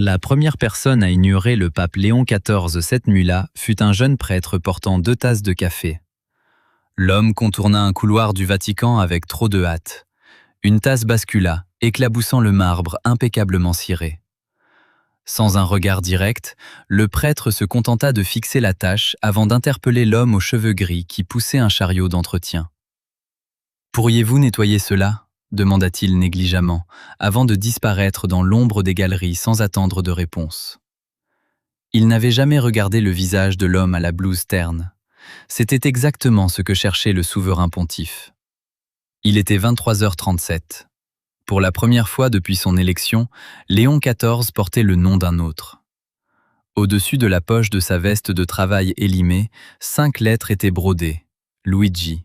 La première personne à ignorer le pape Léon XIV cette nuit-là fut un jeune prêtre portant 2 tasses de café. L'homme contourna un couloir du Vatican avec trop de hâte. Une tasse bascula, éclaboussant le marbre impeccablement ciré. Sans un regard direct, le prêtre se contenta de fixer la tâche avant d'interpeller l'homme aux cheveux gris qui poussait un chariot d'entretien. « Pourriez-vous nettoyer cela ?» demanda-t-il négligemment, avant de disparaître dans l'ombre des galeries sans attendre de réponse. Il n'avait jamais regardé le visage de l'homme à la blouse terne. C'était exactement ce que cherchait le souverain pontife. Il était 23h37. Pour la première fois depuis son élection, Léon XIV portait le nom d'un autre. Au-dessus de la poche de sa veste de travail élimée, 5 lettres étaient brodées. Luigi.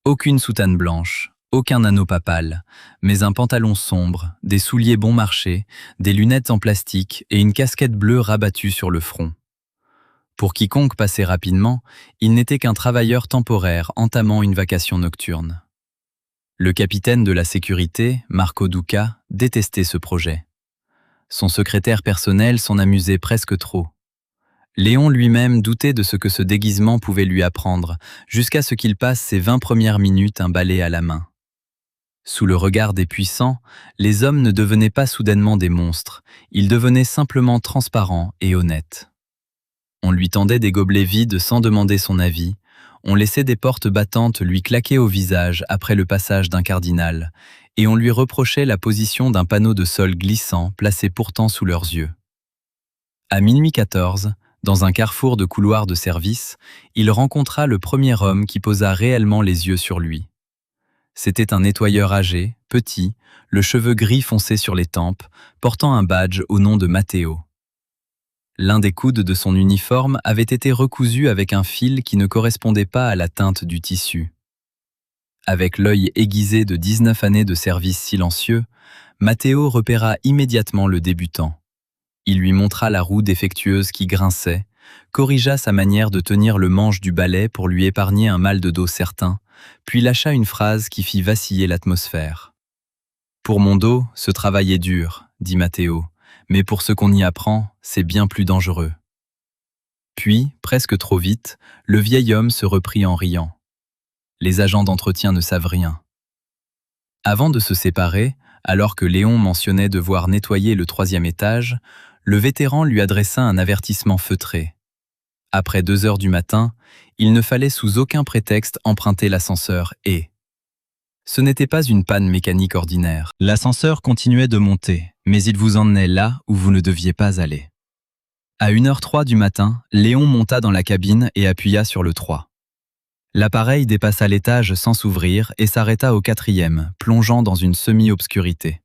Aucune soutane blanche, aucun anneau papal, mais un pantalon sombre, des souliers bon marché, des lunettes en plastique et une casquette bleue rabattue sur le front. Pour quiconque passait rapidement, il n'était qu'un travailleur temporaire entamant une vacation nocturne. Le capitaine de la sécurité, Marco Duca, détestait ce projet. Son secrétaire personnel s'en amusait presque trop. Léon lui-même doutait de ce que ce déguisement pouvait lui apprendre, jusqu'à ce qu'il passe ses 20 premières minutes un balai à la main. Sous le regard des puissants, les hommes ne devenaient pas soudainement des monstres, ils devenaient simplement transparents et honnêtes. On lui tendait des gobelets vides sans demander son avis, on laissait des portes battantes lui claquer au visage après le passage d'un cardinal, et on lui reprochait la position d'un panneau de sol glissant placé pourtant sous leurs yeux. À minuit 14, dans un carrefour de couloirs de service, il rencontra le premier homme qui posa réellement les yeux sur lui. C'était un nettoyeur âgé, petit, le cheveu gris foncé sur les tempes, portant un badge au nom de Matteo. L'un des coudes de son uniforme avait été recousu avec un fil qui ne correspondait pas à la teinte du tissu. Avec l'œil aiguisé de 19 années de service silencieux, Matteo repéra immédiatement le débutant. Il lui montra la roue défectueuse qui grinçait, corrigea sa manière de tenir le manche du balai pour lui épargner un mal de dos certain, puis lâcha une phrase qui fit vaciller l'atmosphère. « Pour mon dos, ce travail est dur, » dit Matteo. Mais pour ce qu'on y apprend, c'est bien plus dangereux. Puis, presque trop vite, le vieil homme se reprit en riant. Les agents d'entretien ne savent rien. Avant de se séparer, alors que Léon mentionnait devoir nettoyer le 3e étage, le vétéran lui adressa un avertissement feutré. Après 2 heures du matin, il ne fallait sous aucun prétexte emprunter l'ascenseur et... Ce n'était pas une panne mécanique ordinaire. L'ascenseur continuait de monter, mais il vous emmenait là où vous ne deviez pas aller. À 1h03 du matin, Léon monta dans la cabine et appuya sur le 3. L'appareil dépassa l'étage sans s'ouvrir et s'arrêta au 4e, plongeant dans une semi-obscurité.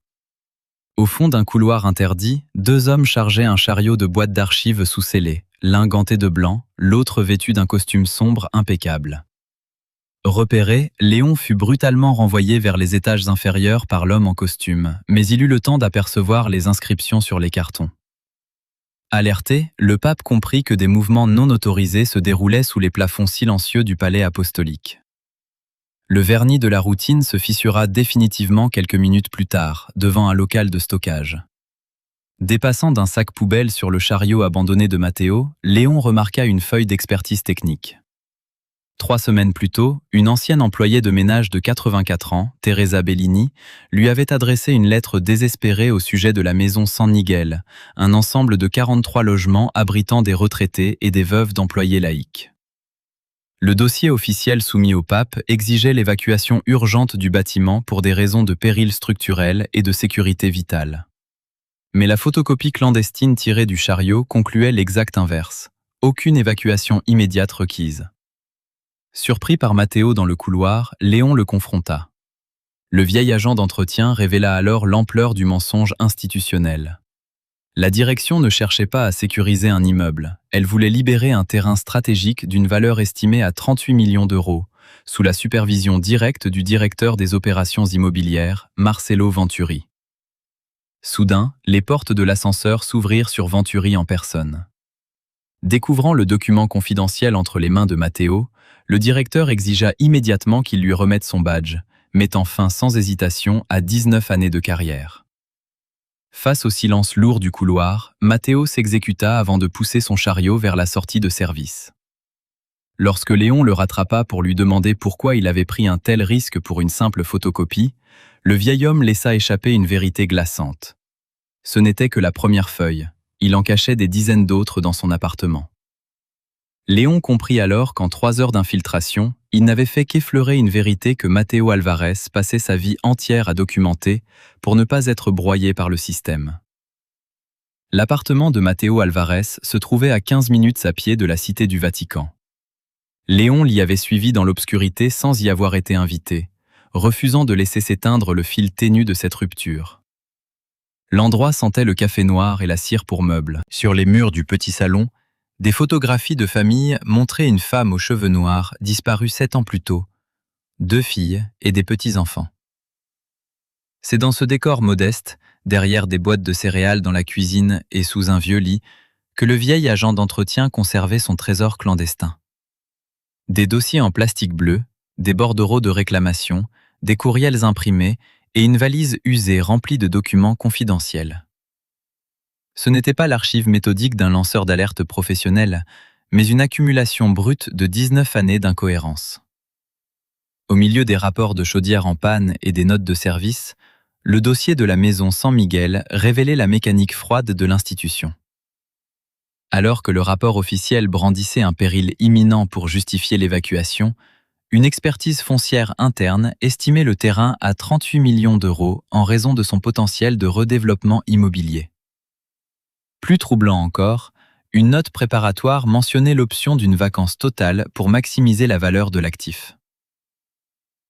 Au fond d'un couloir interdit, 2 hommes chargeaient un chariot de boîtes d'archives sous scellé, l'un ganté de blanc, l'autre vêtu d'un costume sombre impeccable. Repéré, Léon fut brutalement renvoyé vers les étages inférieurs par l'homme en costume, mais il eut le temps d'apercevoir les inscriptions sur les cartons. Alerté, le pape comprit que des mouvements non autorisés se déroulaient sous les plafonds silencieux du palais apostolique. Le vernis de la routine se fissura définitivement quelques minutes plus tard, devant un local de stockage. Dépassant d'un sac poubelle sur le chariot abandonné de Matteo, Léon remarqua une feuille d'expertise technique. 3 semaines plus tôt, une ancienne employée de ménage de 84 ans, Teresa Bellini, lui avait adressé une lettre désespérée au sujet de la maison San Miguel, un ensemble de 43 logements abritant des retraités et des veuves d'employés laïcs. Le dossier officiel soumis au pape exigeait l'évacuation urgente du bâtiment pour des raisons de péril structurel et de sécurité vitale. Mais la photocopie clandestine tirée du chariot concluait l'exact inverse. Aucune évacuation immédiate requise. Surpris par Matteo dans le couloir, Léon le confronta. Le vieil agent d'entretien révéla alors l'ampleur du mensonge institutionnel. La direction ne cherchait pas à sécuriser un immeuble, elle voulait libérer un terrain stratégique d'une valeur estimée à 38 millions d'euros, sous la supervision directe du directeur des opérations immobilières, Marcello Venturi. Soudain, les portes de l'ascenseur s'ouvrirent sur Venturi en personne. Découvrant le document confidentiel entre les mains de Matteo, le directeur exigea immédiatement qu'il lui remette son badge, mettant fin sans hésitation à 19 années de carrière. Face au silence lourd du couloir, Matteo s'exécuta avant de pousser son chariot vers la sortie de service. Lorsque Léon le rattrapa pour lui demander pourquoi il avait pris un tel risque pour une simple photocopie, le vieil homme laissa échapper une vérité glaçante. Ce n'était que la première feuille, il en cachait des dizaines d'autres dans son appartement. Léon comprit alors qu'en 3 heures d'infiltration, il n'avait fait qu'effleurer une vérité que Matteo Alvarez passait sa vie entière à documenter pour ne pas être broyé par le système. L'appartement de Matteo Alvarez se trouvait à 15 minutes à pied de la Cité du Vatican. Léon l'y avait suivi dans l'obscurité sans y avoir été invité, refusant de laisser s'éteindre le fil ténu de cette rupture. L'endroit sentait le café noir et la cire pour meubles. Sur les murs du petit salon, des photographies de famille montraient une femme aux cheveux noirs disparue 7 ans plus tôt, 2 filles et des petits-enfants. C'est dans ce décor modeste, derrière des boîtes de céréales dans la cuisine et sous un vieux lit, que le vieil agent d'entretien conservait son trésor clandestin. Des dossiers en plastique bleu, des bordereaux de réclamation, des courriels imprimés et une valise usée remplie de documents confidentiels. Ce n'était pas l'archive méthodique d'un lanceur d'alerte professionnel, mais une accumulation brute de 19 années d'incohérence. Au milieu des rapports de chaudière en panne et des notes de service, le dossier de la maison San Miguel révélait la mécanique froide de l'institution. Alors que le rapport officiel brandissait un péril imminent pour justifier l'évacuation, une expertise foncière interne estimait le terrain à 38 millions d'euros en raison de son potentiel de redéveloppement immobilier. Plus troublant encore, une note préparatoire mentionnait l'option d'une vacance totale pour maximiser la valeur de l'actif.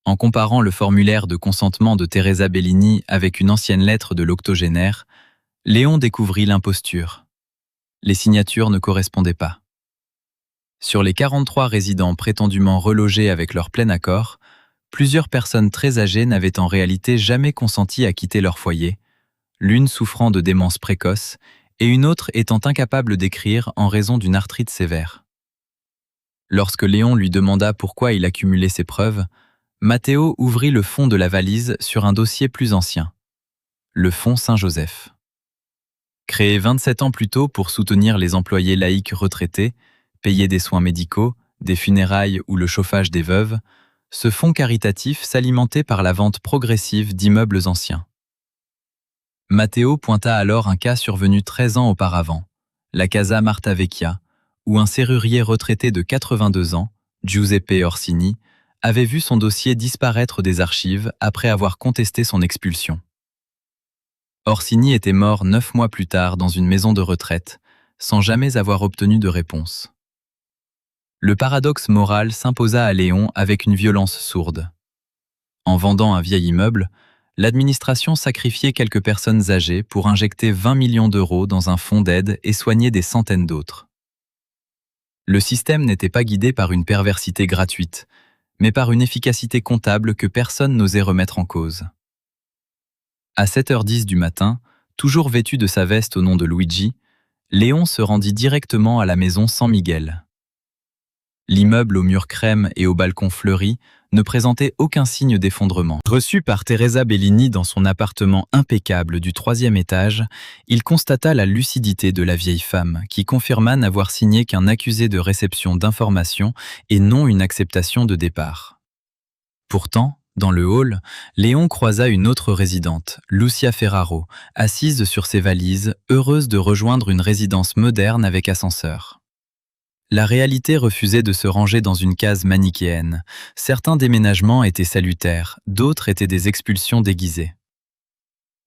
En comparant le formulaire de consentement de Teresa Bellini avec une ancienne lettre de l'octogénaire, Léon découvrit l'imposture. Les signatures ne correspondaient pas. Sur les 43 résidents prétendument relogés avec leur plein accord, plusieurs personnes très âgées n'avaient en réalité jamais consenti à quitter leur foyer, l'une souffrant de démence précoce et une autre étant incapable d'écrire en raison d'une arthrite sévère. Lorsque Léon lui demanda pourquoi il accumulait ces preuves, Matteo ouvrit le fond de la valise sur un dossier plus ancien, le fonds Saint-Joseph. Créé 27 ans plus tôt pour soutenir les employés laïcs retraités, payer des soins médicaux, des funérailles ou le chauffage des veuves, ce fonds caritatif s'alimentait par la vente progressive d'immeubles anciens. Matteo pointa alors un cas survenu 13 ans auparavant, la Casa Marta Vecchia, où un serrurier retraité de 82 ans, Giuseppe Orsini, avait vu son dossier disparaître des archives après avoir contesté son expulsion. Orsini était mort 9 mois plus tard dans une maison de retraite, sans jamais avoir obtenu de réponse. Le paradoxe moral s'imposa à Léon avec une violence sourde. En vendant un vieil immeuble, l'administration sacrifiait quelques personnes âgées pour injecter 20 millions d'euros dans un fonds d'aide et soigner des centaines d'autres. Le système n'était pas guidé par une perversité gratuite, mais par une efficacité comptable que personne n'osait remettre en cause. À 7h10 du matin, toujours vêtu de sa veste au nom de Luigi, Léon se rendit directement à la maison San Miguel. L'immeuble aux murs crème et au balcon fleuri ne présentait aucun signe d'effondrement. Reçu par Teresa Bellini dans son appartement impeccable du 3e étage, il constata la lucidité de la vieille femme, qui confirma n'avoir signé qu'un accusé de réception d'informations et non une acceptation de départ. Pourtant, dans le hall, Léon croisa une autre résidente, Lucia Ferraro, assise sur ses valises, heureuse de rejoindre une résidence moderne avec ascenseur. La réalité refusait de se ranger dans une case manichéenne. Certains déménagements étaient salutaires, d'autres étaient des expulsions déguisées.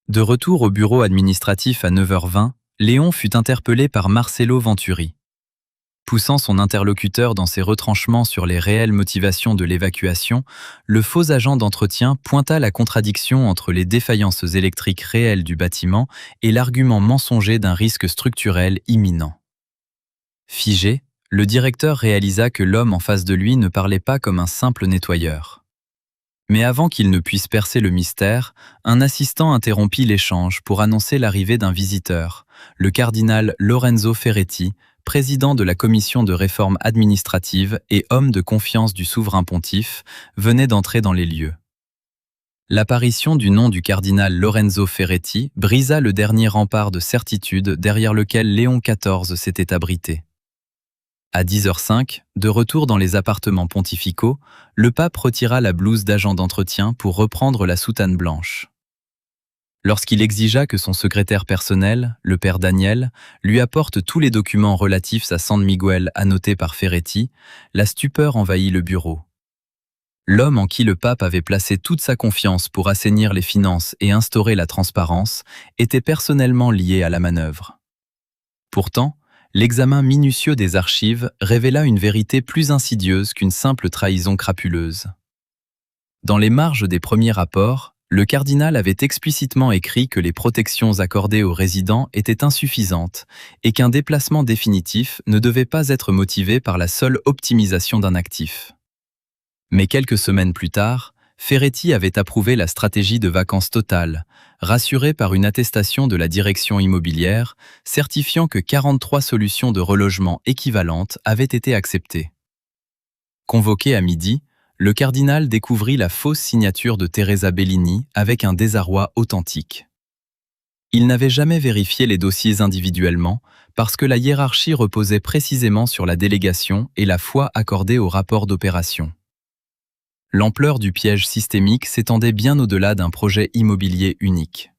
De retour au bureau administratif à 9h20, Léon fut interpellé par Marcelo Venturi. Poussant son interlocuteur dans ses retranchements sur les réelles motivations de l'évacuation, le faux agent d'entretien pointa la contradiction entre les défaillances électriques réelles du bâtiment et l'argument mensonger d'un risque structurel imminent. Figé, le directeur réalisa que l'homme en face de lui ne parlait pas comme un simple nettoyeur. Mais avant qu'il ne puisse percer le mystère, un assistant interrompit l'échange pour annoncer l'arrivée d'un visiteur, le cardinal Lorenzo Ferretti, président de la commission de réforme administrative et homme de confiance du souverain pontife, venait d'entrer dans les lieux. L'apparition du nom du cardinal Lorenzo Ferretti brisa le dernier rempart de certitude derrière lequel Léon XIV s'était abrité. À 10h05, de retour dans les appartements pontificaux, le pape retira la blouse d'agent d'entretien pour reprendre la soutane blanche. Lorsqu'il exigea que son secrétaire personnel, le père Daniel, lui apporte tous les documents relatifs à San Miguel annotés par Ferretti, la stupeur envahit le bureau. L'homme en qui le pape avait placé toute sa confiance pour assainir les finances et instaurer la transparence était personnellement lié à la manœuvre. Pourtant, l'examen minutieux des archives révéla une vérité plus insidieuse qu'une simple trahison crapuleuse. Dans les marges des premiers rapports, le cardinal avait explicitement écrit que les protections accordées aux résidents étaient insuffisantes et qu'un déplacement définitif ne devait pas être motivé par la seule optimisation d'un actif. Mais quelques semaines plus tard, Ferretti avait approuvé la stratégie de vacances totale, rassuré par une attestation de la direction immobilière certifiant que 43 solutions de relogement équivalentes avaient été acceptées. Convoqué à midi, le cardinal découvrit la fausse signature de Teresa Bellini avec un désarroi authentique. Il n'avait jamais vérifié les dossiers individuellement parce que la hiérarchie reposait précisément sur la délégation et la foi accordée au rapport d'opération. L'ampleur du piège systémique s'étendait bien au-delà d'un projet immobilier unique.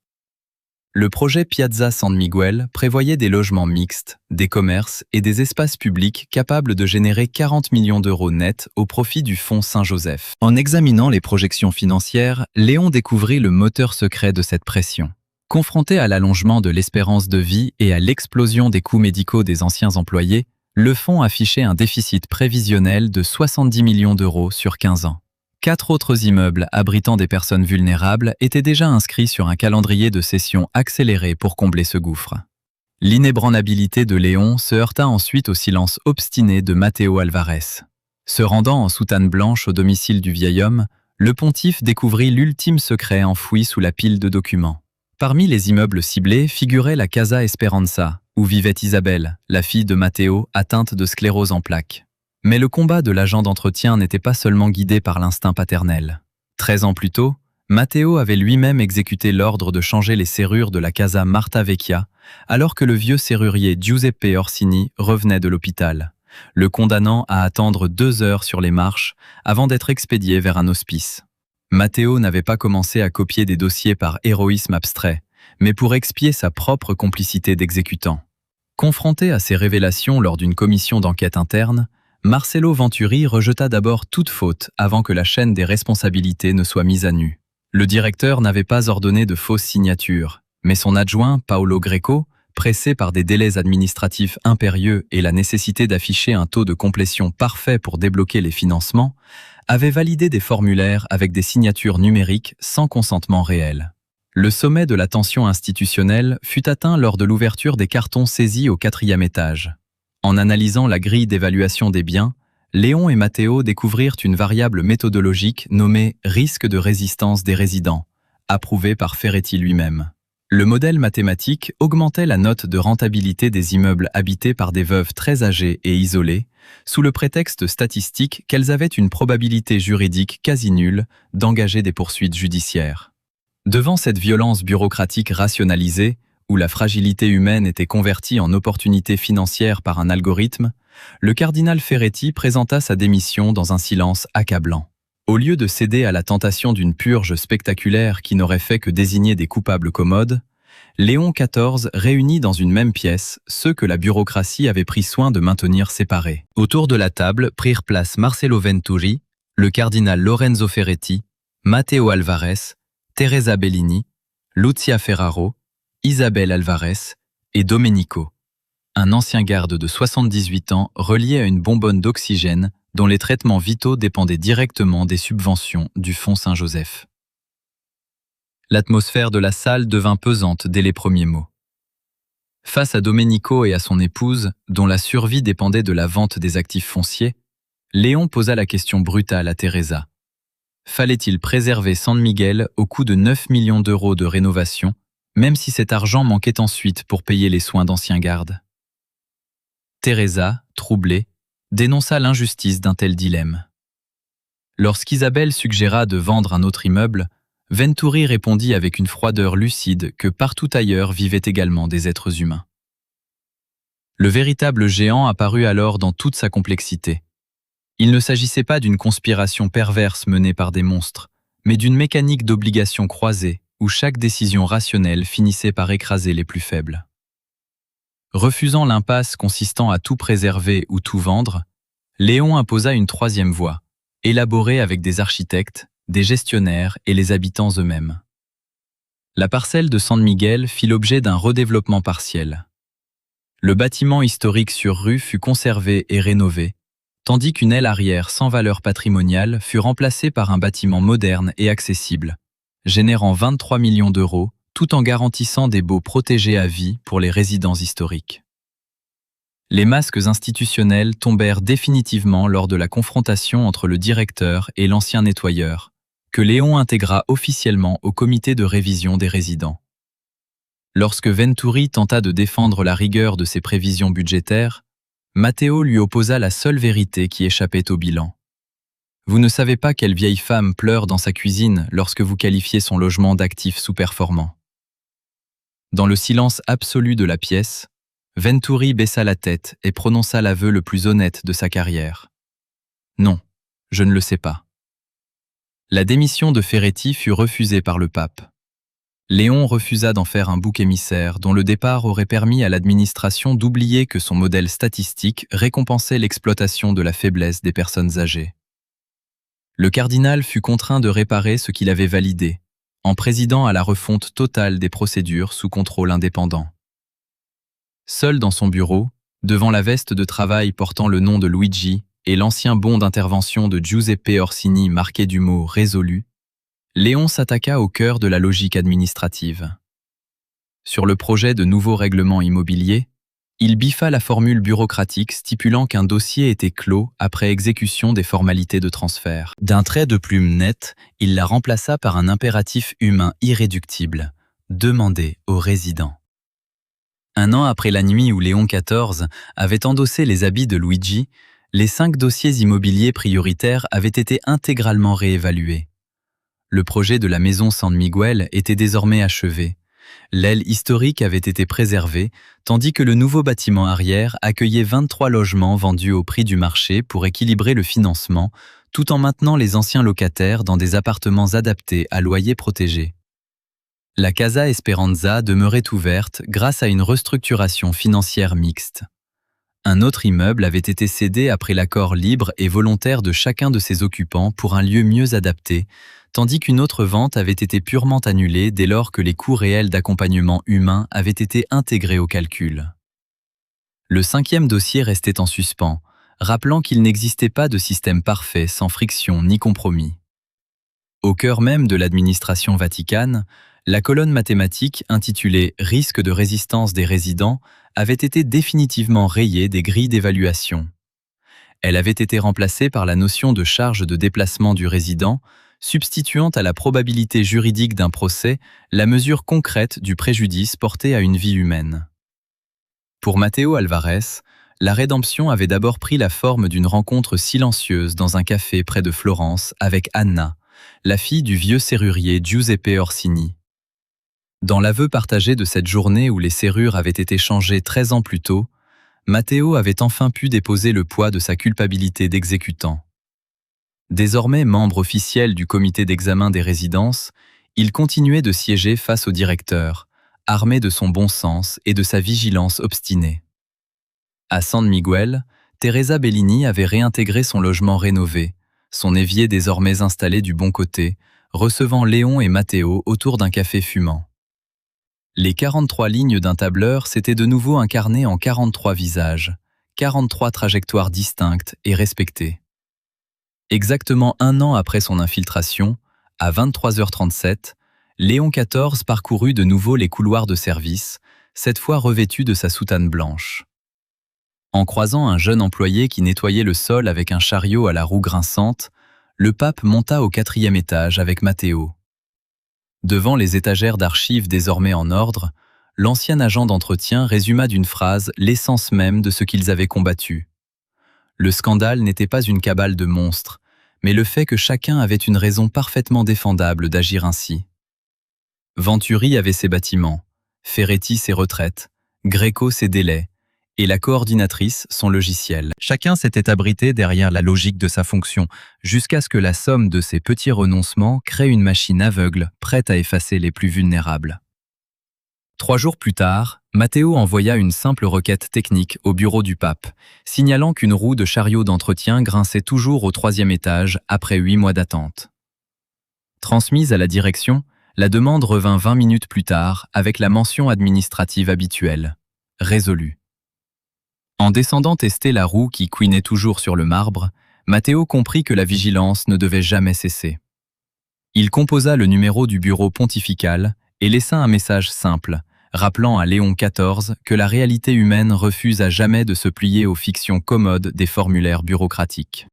Le projet Piazza San Miguel prévoyait des logements mixtes, des commerces et des espaces publics capables de générer 40 millions d'euros nets au profit du fonds Saint-Joseph. En examinant les projections financières, Léon découvrit le moteur secret de cette pression. Confronté à l'allongement de l'espérance de vie et à l'explosion des coûts médicaux des anciens employés, le fonds affichait un déficit prévisionnel de 70 millions d'euros sur 15 ans. 4 autres immeubles abritant des personnes vulnérables étaient déjà inscrits sur un calendrier de cession accéléré pour combler ce gouffre. L'inébranlabilité de Léon se heurta ensuite au silence obstiné de Matteo Alvarez. Se rendant en soutane blanche au domicile du vieil homme, le pontife découvrit l'ultime secret enfoui sous la pile de documents. Parmi les immeubles ciblés figurait la Casa Esperanza, où vivait Isabelle, la fille de Matteo atteinte de sclérose en plaques. Mais le combat de l'agent d'entretien n'était pas seulement guidé par l'instinct paternel. 13 ans plus tôt, Matteo avait lui-même exécuté l'ordre de changer les serrures de la Casa Marta Vecchia, alors que le vieux serrurier Giuseppe Orsini revenait de l'hôpital, le condamnant à attendre 2 heures sur les marches avant d'être expédié vers un hospice. Matteo n'avait pas commencé à copier des dossiers par héroïsme abstrait, mais pour expier sa propre complicité d'exécutant. Confronté à ces révélations lors d'une commission d'enquête interne, Marcello Venturi rejeta d'abord toute faute avant que la chaîne des responsabilités ne soit mise à nu. Le directeur n'avait pas ordonné de fausses signatures, mais son adjoint, Paolo Greco, pressé par des délais administratifs impérieux et la nécessité d'afficher un taux de complétion parfait pour débloquer les financements, avait validé des formulaires avec des signatures numériques sans consentement réel. Le sommet de la tension institutionnelle fut atteint lors de l'ouverture des cartons saisis au 4e étage. En analysant la grille d'évaluation des biens, Léon et Matteo découvrirent une variable méthodologique nommée « risque de résistance des résidents », approuvée par Ferretti lui-même. Le modèle mathématique augmentait la note de rentabilité des immeubles habités par des veuves très âgées et isolées, sous le prétexte statistique qu'elles avaient une probabilité juridique quasi nulle d'engager des poursuites judiciaires. Devant cette violence bureaucratique rationalisée, où la fragilité humaine était convertie en opportunité financière par un algorithme, le cardinal Ferretti présenta sa démission dans un silence accablant. Au lieu de céder à la tentation d'une purge spectaculaire qui n'aurait fait que désigner des coupables commodes, Léon XIV réunit dans une même pièce ceux que la bureaucratie avait pris soin de maintenir séparés. Autour de la table prirent place Marcello Venturi, le cardinal Lorenzo Ferretti, Matteo Alvarez, Teresa Bellini, Lucia Ferraro, Isabelle Alvarez et Domenico, un ancien garde de 78 ans relié à une bonbonne d'oxygène dont les traitements vitaux dépendaient directement des subventions du fonds Saint-Joseph. L'atmosphère de la salle devint pesante dès les premiers mots. Face à Domenico et à son épouse, dont la survie dépendait de la vente des actifs fonciers, Léon posa la question brutale à Teresa. Fallait-il préserver San Miguel au coût de 9 millions d'euros de rénovation, même si cet argent manquait ensuite pour payer les soins d'anciens gardes? Teresa, troublée, dénonça l'injustice d'un tel dilemme. Lorsqu'Isabelle suggéra de vendre un autre immeuble, Venturi répondit avec une froideur lucide que partout ailleurs vivaient également des êtres humains. Le véritable géant apparut alors dans toute sa complexité. Il ne s'agissait pas d'une conspiration perverse menée par des monstres, mais d'une mécanique d'obligation croisée où chaque décision rationnelle finissait par écraser les plus faibles. Refusant l'impasse consistant à tout préserver ou tout vendre, Léon imposa une troisième voie, élaborée avec des architectes, des gestionnaires et les habitants eux-mêmes. La parcelle de San Miguel fit l'objet d'un redéveloppement partiel. Le bâtiment historique sur rue fut conservé et rénové, tandis qu'une aile arrière sans valeur patrimoniale fut remplacée par un bâtiment moderne et accessible, générant 23 millions d'euros, tout en garantissant des baux protégés à vie pour les résidents historiques. Les masques institutionnels tombèrent définitivement lors de la confrontation entre le directeur et l'ancien nettoyeur, que Léon intégra officiellement au comité de révision des résidents. Lorsque Venturi tenta de défendre la rigueur de ses prévisions budgétaires, Matteo lui opposa la seule vérité qui échappait au bilan. Vous ne savez pas quelle vieille femme pleure dans sa cuisine lorsque vous qualifiez son logement d'actif sous-performant. Dans le silence absolu de la pièce, Venturi baissa la tête et prononça l'aveu le plus honnête de sa carrière. Non, je ne le sais pas. La démission de Ferretti fut refusée par le pape. Léon refusa d'en faire un bouc émissaire dont le départ aurait permis à l'administration d'oublier que son modèle statistique récompensait l'exploitation de la faiblesse des personnes âgées. Le cardinal fut contraint de réparer ce qu'il avait validé, en présidant à la refonte totale des procédures sous contrôle indépendant. Seul dans son bureau, devant la veste de travail portant le nom de Luigi et l'ancien bon d'intervention de Giuseppe Orsini marqué du mot « résolu », Léon s'attaqua au cœur de la logique administrative. Sur le projet de nouveau règlement immobilier, il biffa la formule bureaucratique stipulant qu'un dossier était clos après exécution des formalités de transfert. D'un trait de plume net, il la remplaça par un impératif humain irréductible, demander aux résidents. Un an après la nuit où Léon XIV avait endossé les habits de Luigi, les 5 dossiers immobiliers prioritaires avaient été intégralement réévalués. Le projet de la maison San Miguel était désormais achevé. L'aile historique avait été préservée, tandis que le nouveau bâtiment arrière accueillait 23 logements vendus au prix du marché pour équilibrer le financement, tout en maintenant les anciens locataires dans des appartements adaptés à loyer protégé. La Casa Esperanza demeurait ouverte grâce à une restructuration financière mixte. Un autre immeuble avait été cédé après l'accord libre et volontaire de chacun de ses occupants pour un lieu mieux adapté, tandis qu'une autre vente avait été purement annulée dès lors que les coûts réels d'accompagnement humain avaient été intégrés au calcul. Le 5e dossier restait en suspens, rappelant qu'il n'existait pas de système parfait sans friction ni compromis. Au cœur même de l'administration vaticane, la colonne mathématique intitulée « Risque de résistance des résidents » avait été définitivement rayée des grilles d'évaluation. Elle avait été remplacée par la notion de charge de déplacement du résident, substituant à la probabilité juridique d'un procès la mesure concrète du préjudice porté à une vie humaine. Pour Matteo Alvarez, la rédemption avait d'abord pris la forme d'une rencontre silencieuse dans un café près de Florence avec Anna, la fille du vieux serrurier Giuseppe Orsini. Dans l'aveu partagé de cette journée où les serrures avaient été changées 13 ans plus tôt, Matteo avait enfin pu déposer le poids de sa culpabilité d'exécutant. Désormais membre officiel du comité d'examen des résidences, il continuait de siéger face au directeur, armé de son bon sens et de sa vigilance obstinée. À San Miguel, Teresa Bellini avait réintégré son logement rénové, son évier désormais installé du bon côté, recevant Léon et Matteo autour d'un café fumant. Les 43 lignes d'un tableur s'étaient de nouveau incarnées en 43 visages, 43 trajectoires distinctes et respectées. Exactement un an après son infiltration, à 23h37, Léon XIV parcourut de nouveau les couloirs de service, cette fois revêtu de sa soutane blanche. En croisant un jeune employé qui nettoyait le sol avec un chariot à la roue grinçante, le pape monta au 4e étage avec Matteo. Devant les étagères d'archives désormais en ordre, l'ancien agent d'entretien résuma d'une phrase l'essence même de ce qu'ils avaient combattu. Le scandale n'était pas une cabale de monstres, mais le fait que chacun avait une raison parfaitement défendable d'agir ainsi. Venturi avait ses bâtiments, Ferretti ses retraites, Greco ses délais, et la coordinatrice son logiciel. Chacun s'était abrité derrière la logique de sa fonction, jusqu'à ce que la somme de ces petits renoncements crée une machine aveugle, prête à effacer les plus vulnérables. 3 jours plus tard, Matteo envoya une simple requête technique au bureau du pape, signalant qu'une roue de chariot d'entretien grinçait toujours au 3e étage après 8 mois d'attente. Transmise à la direction, la demande revint 20 minutes plus tard avec la mention administrative habituelle. Résolu. En descendant tester la roue qui couinait toujours sur le marbre, Matteo comprit que la vigilance ne devait jamais cesser. Il composa le numéro du bureau pontifical et laissa un message simple, rappelant à Léon XIV que la réalité humaine refuse à jamais de se plier aux fictions commodes des formulaires bureaucratiques.